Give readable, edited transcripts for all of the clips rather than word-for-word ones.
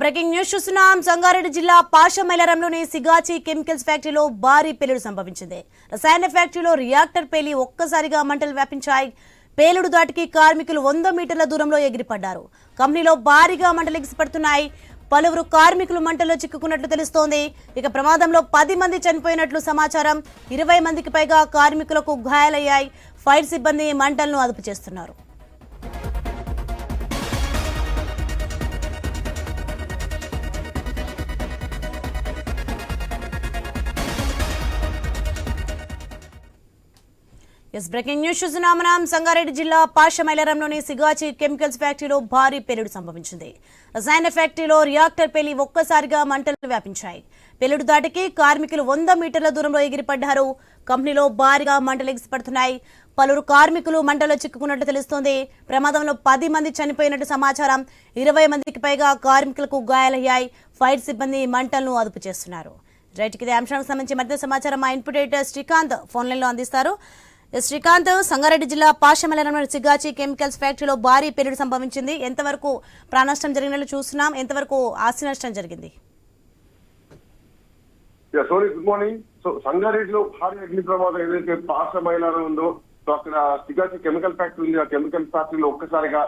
Breaking news చూస్తున్నాం. సంగారెడ్డి జిల్లా పాషమైలారంలోని Sigachi chemicals ఫ్యాక్టరీలో భారీ పేలుడు సంభవించింది. రసాయన ఫ్యాక్టరీలో రియాక్టర్ పేలి ఒక్కసారిగా మంటలు వ్యాపించాయి. పేలుడు దాటికి కార్మికులు 100 మీటర్ల దూరంలో ఎగిరిపడ్డారు. కంపెనీలో భారీగా మంటలు ఎగిసిపడుతున్నాయి. పలువురు కార్మికులు మంటల్లో చిక్కుకున్నట్లు తెలుస్తోంది. ఇక ప్రమాదంలో 10 మంది చనిపోయినట్లు సమాచారం. 20 మందికి పైగా కార్మికులకు గాయాలయ్యాయి. ఫైర్ సిబ్బంది మంటలను అదుపు చేస్తున్నారు. బ్రేకింగ్ న్యూస్ చూస్తున్నాం. సంగారెడ్డి జిల్లా పాషమైలారంలోని సిగాచి కెమికల్స్ ఫ్యాక్టరీలో భారీ పేలుడు సంభవించింది. రసాయన ఫ్యాక్టరీలో రియాక్టర్ పేలి ఒక్కసారిగా మంటలు వ్యాపించాయి. పేలుడు దాటికి కార్మికులు 100 మీటర్ల దూరంలో ఎగిరిపడ్డారు. కంపెనీలో భారీగా మంటలు ఎగిసిపడుతున్నాయి. పలువురు కార్మికులు మంటల్లో చిక్కుకున్నట్లు తెలుస్తోంది. ప్రమాదంలో 10 మంది చనిపోయినట్టు సమాచారం. 20 మందికి పైగా కార్మికులకు గాయాలయ్యాయి. ఫైర్ సిబ్బంది మంటలను అదుపు చేస్తున్నారు. రైట్, ఇదే అంశానికి సంబంధించి మరింత సమాచారం మా input editor Srikanth phone line లో అందిస్తారు. శ్రీకాంత్, సంగారెడ్డి జిల్లా పాషమైలారంలోని సిగాచి కెమికల్స్ ఫ్యాక్టరీలో భారీ పేలుడు సంభవించింది. ఎంతవరకు ప్రాణనష్టం జరిగినట్లు చూస్తున్నాం, ఎంతవరకు ఆస్తి నష్టం జరిగింది? Sony, good morning. సో సంగారెడ్డిలో భారీ అగ్ని ప్రమాదం ఏదైతే పాషమైలారం ఉందో, సో అక్కడ సిగాచి కెమికల్ ఫ్యాక్టరీ ఉంది. ఆ కెమికల్ ఫ్యాక్టరీలో ఒక్కసారిగా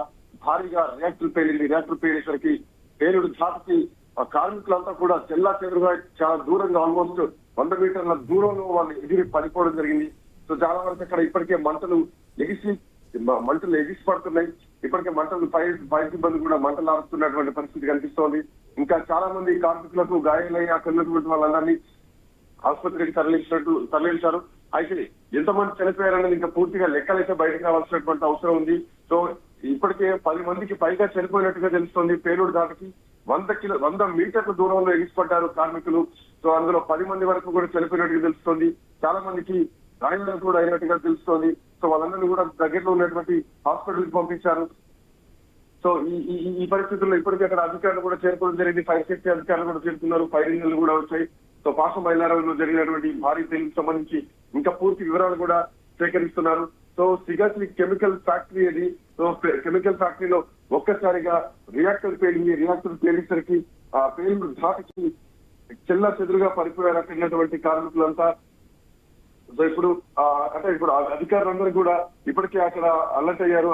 భారీగా రియాక్టర్ పేలింది. రియాక్టర్ పేలేసరికి పేలుడు ధాటికి ఆ కార్మికులంతా కూడా చెల్లా చెదురుగా చాలా దూరంగా ఆల్మోస్ట్ 100 మీటర్ల దూరంలో వాళ్ళు ఎగిరి పడిపోవడం జరిగింది. సో చాలా వరకు అక్కడ ఇప్పటికే మంటలు ఎగిసి పడుతున్నాయి. ఇప్పటికే మంటలు ఫైర్ సిబ్బంది కూడా మంటలు ఆరుతున్నటువంటి పరిస్థితి కనిపిస్తోంది. ఇంకా చాలా మంది కార్మికులకు గాయాలయ్యి అక్కడ ఉన్నటువంటి వాళ్ళందరినీ ఆసుపత్రికి తరలించారు. అయితే ఎంతమంది చనిపోయారనేది ఇంకా పూర్తిగా లెక్కలైతే బయటకు రావాల్సినటువంటి అవసరం ఉంది. సో ఇప్పటికే 10 మందికి పైగా చనిపోయినట్టుగా తెలుస్తోంది. పేలుడు దాటికి 100 మీటర్ల దూరంలో ఎగిసిపడ్డారు కార్మికులు. సో అందులో 10 మంది వరకు కూడా చనిపోయినట్టుగా తెలుస్తోంది. చాలా మందికి గాయాలు కూడా అయినట్టుగా తెలుస్తోంది. సో వాళ్ళందరినీ కూడా దగ్గరలో ఉన్నటువంటి హాస్పిటల్ కి పంపించారు. సో ఈ పరిస్థితుల్లో ఇప్పటికీ అక్కడ అధికారులు కూడా చేరుకోవడం జరిగింది. ఫైర్ సేఫ్టీ అధికారులు కూడా చేరుతున్నారు. ఫైర్ ఇంజన్లు కూడా వచ్చాయి. సో పాషమైలారంలో జరిగినటువంటి భారీ పేలుడుకు సంబంధించి ఇంకా పూర్తి వివరాలు కూడా సేకరిస్తున్నారు. సో సిగాచి కెమికల్ ఫ్యాక్టరీ అది. సో కెమికల్ ఫ్యాక్టరీలో ఒక్కసారిగా రియాక్టర్ పేలింది. రియాక్టర్ పేలేసరికి ఆ పేలుడు ధాటికి చెల్లా చెదురుగా పడిపోయారు అక్కడినటువంటి కార్మికులంతా. సో ఇప్పుడు అధికారులందరూ కూడా ఇప్పటికే అక్కడ అలర్ట్ అయ్యారు.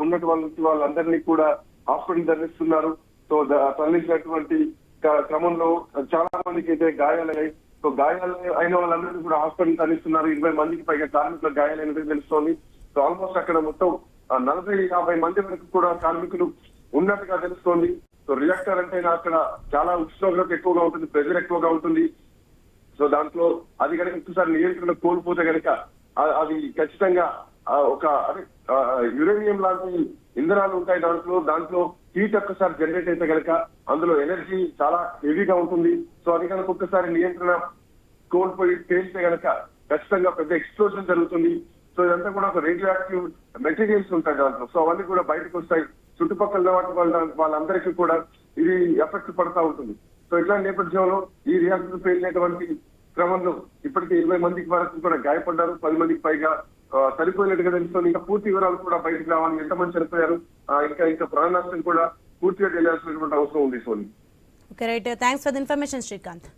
ఉన్నటువంటి వాళ్ళందరినీ కూడా హాస్పిటల్ తరలిస్తున్నారు. సో తరలించినటువంటి క్రమంలో చాలా మందికి అయితే గాయాలయ్యాయి. సో గాయాలు అయిన వాళ్ళందరినీ కూడా హాస్పిటల్ తరలిస్తున్నారు. 20 మందికి పైగా కార్మికులకు గాయాలైనట్టు తెలుస్తోంది. సో ఆల్మోస్ట్ అక్కడ మొత్తం 40-50 మంది వరకు కూడా కార్మికులు ఉన్నట్టుగా తెలుస్తోంది. సో రియాక్టర్ అంటే అక్కడ చాలా ఉష్ణోగ్రత ఎక్కువగా ఉంటుంది, ప్రెజర్ ఎక్కువగా ఉంటుంది. సో దాంట్లో అది కనుక ఒకసారి నియంత్రణ కోల్పోతే కనుక అది ఖచ్చితంగా ఒక యురేనియం లాంటి ఇంధనాలు ఉంటాయి దాంట్లో హీట్ ఒక్కసారి జనరేట్ అయితే కనుక అందులో ఎనర్జీ చాలా హెవీగా ఉంటుంది. సో అది కనుక ఒక్కసారి నియంత్రణ కోల్పోయి పేలితే కనుక ఖచ్చితంగా పెద్ద ఎక్స్ప్లోజన్ జరుగుతుంది. సో ఇదంతా కూడా ఒక రేడియో యాక్టివ్ మెటీరియల్స్ ఉంటాయి దాంట్లో. సో అవన్నీ కూడా బయటకు వస్తాయి. చుట్టుపక్కల వాళ్ళందరికీ కూడా ఇది ఎఫెక్ట్ పడతా ఉంటుంది. సో ఇట్లాంటి నేపథ్యంలో ఈ రియాక్టర్ పేలినటువంటి క్రమంలో ఇప్పటికే 20 మందికి వరకు కూడా గాయపడ్డారు. 10 మందికి పైగా చనిపోయినట్టుగా తెలుస్తుంది. ఇంకా పూర్తి వివరాలు కూడా బయటకు రావాలి. ఎంతమంది చనిపోయారు, ఇంకా ప్రాణ నష్టం కూడా పూర్తిగా తెలియాల్సినటువంటి అవసరం ఉంది. Soni, okay, right, thanks for the information Srikanth.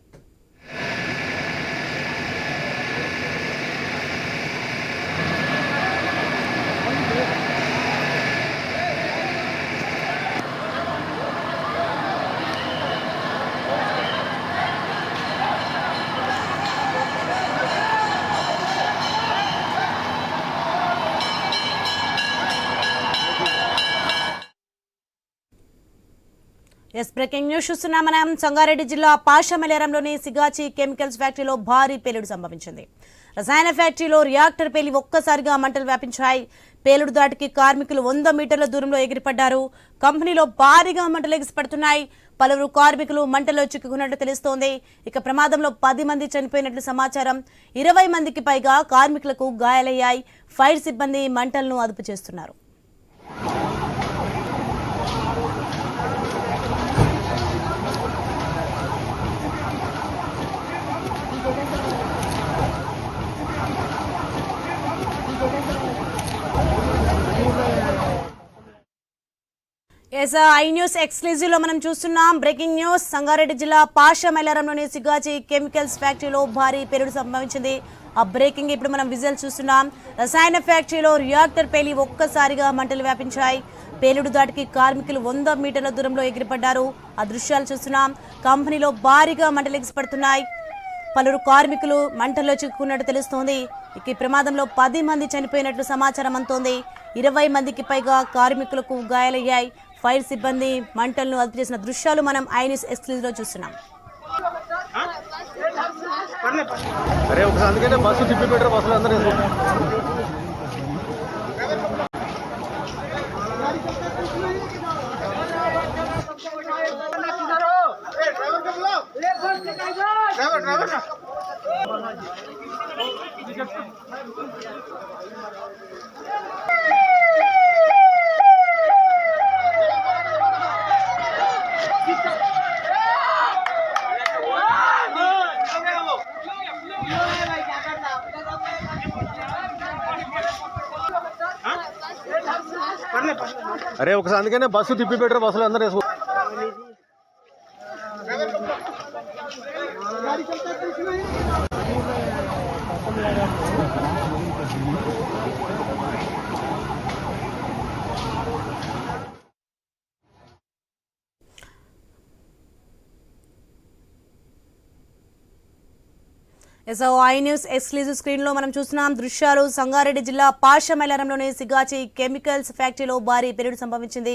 Breaking news చూస్తున్నాం. సంగారెడ్డి జిల్లా పాషమైలారంలోని సిగాచి కెమికల్స్ ఫ్యాక్టరీలో భారీ పేలుడు సంభవించింది. రసాయన ఫ్యాక్టరీలో రియాక్టర్ పేలి ఒక్కసారిగా మంటలు వ్యాపించాయి. పేలుడు దాటికి కార్మికులు 100 మీటర్ల దూరంలో ఎగిరిపడ్డారు. కంపెనీలో భారీగా మంటలు ఎగిసిపడుతున్నాయి. పలువురు కార్మికులు మంటల్లో చిక్కుకున్నట్లు తెలుస్తోంది. ఇక ప్రమాదంలో 10 మంది చనిపోయినట్లు సమాచారం. 20 మందికి పైగా కార్మికులకు గాయాలయ్యాయి. ఫైర్ సిబ్బంది మంటలను అదుపు చేస్తున్నారు. ఐ న్యూస్ ఎక్స్క్లూజివ్ లో మనం చూస్తున్నాం బ్రేకింగ్ న్యూస్. సంగారెడ్డి జిల్లా పాషమైలారంలోని సిగాచి కెమికల్స్ ఫ్యాక్టరీలో భారీ పేలుడు సంభవించింది. ఆ బ్రేకింగ్ ఇప్పుడు మనం విజువల్ చూస్తున్నాం. రసాయన ఫ్యాక్టరీలో రియాక్టర్ పేలి ఒక్కసారిగా మంటలు వ్యాపించాయి. పేలుడు దాటికి కార్మికులు 100 మీటర్ల దూరంలో ఎగిరిపడ్డారు. ఆ దృశ్యాలు చూస్తున్నాం. కంపెనీలో భారీగా మంటలు ఎగిసిపడుతున్నాయి. పలువురు కార్మికులు మంటల్లో చిక్కుకున్నట్టు తెలుస్తోంది. ఈ ప్రమాదంలో 10 మంది చనిపోయినట్లు సమాచారం అందుతోంది. 20 మందికి పైగా కార్మికులకు గాయాలయ్యాయి. ఫైర్ సిబ్బంది మంటలను అదుపు చేసిన దృశ్యాలు మనం ఐ న్యూస్ ఎక్స్క్లూజివ్ లో చూస్తున్నాం. అరే ఒకసారి అందుకనే బస్సు తిప్పి పెట్టారు, బస్సులు అందరూ అరే ఒకసారి అందుకనే బస్సు తిప్పి పెట్టారు, బస్సులు అందరూ వేసుకో. ఐ న్యూస్ ఎక్స్క్లూజివ్ స్క్రీన్ లో మనం చూస్తున్నాం దృశ్యాలు. సంగారెడ్డి జిల్లా పాషమైలారంలోని సిగాచి కెమికల్స్ ఫ్యాక్టరీలో భారీ పేలుడు సంభవించింది.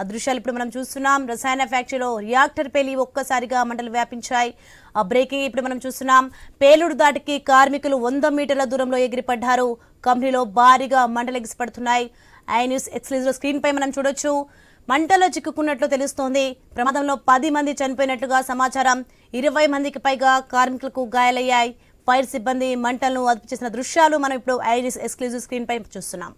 ఆ దృశ్యాలు ఇప్పుడు మనం చూస్తున్నాం. రసాయన ఫ్యాక్టరీలో రియాక్టర్ పేలి ఒక్కసారిగా మంటలు వ్యాపించాయి. ఆ బ్రేకింగ్ ఇప్పుడు మనం చూస్తున్నాం. పేలుడు దాటికి కార్మికులు 100 మీటర్ల దూరంలో ఎగిరిపడ్డారు. కంపెనీలో భారీగా మంటలు ఎగిసిపడుతున్నాయి. ఐ న్యూస్ ఎక్స్క్లూజివ్ స్క్రీన్ పై మనం చూడొచ్చు. మంటల్లో చిక్కుకున్నట్లు తెలుస్తోంది. ప్రమాదంలో 10 మంది చనిపోయినట్లుగా సమాచారం. 20 మందికి పైగా కార్మికులకు గాయాలయ్యాయి. ఫైర్ సిబ్బంది మంటలను అదుపు చేసిన దృశ్యాలు మనం ఇప్పుడు ఐ న్యూస్ ఎక్స్క్లూజివ్ స్క్రీన్ పై చూస్తున్నాం.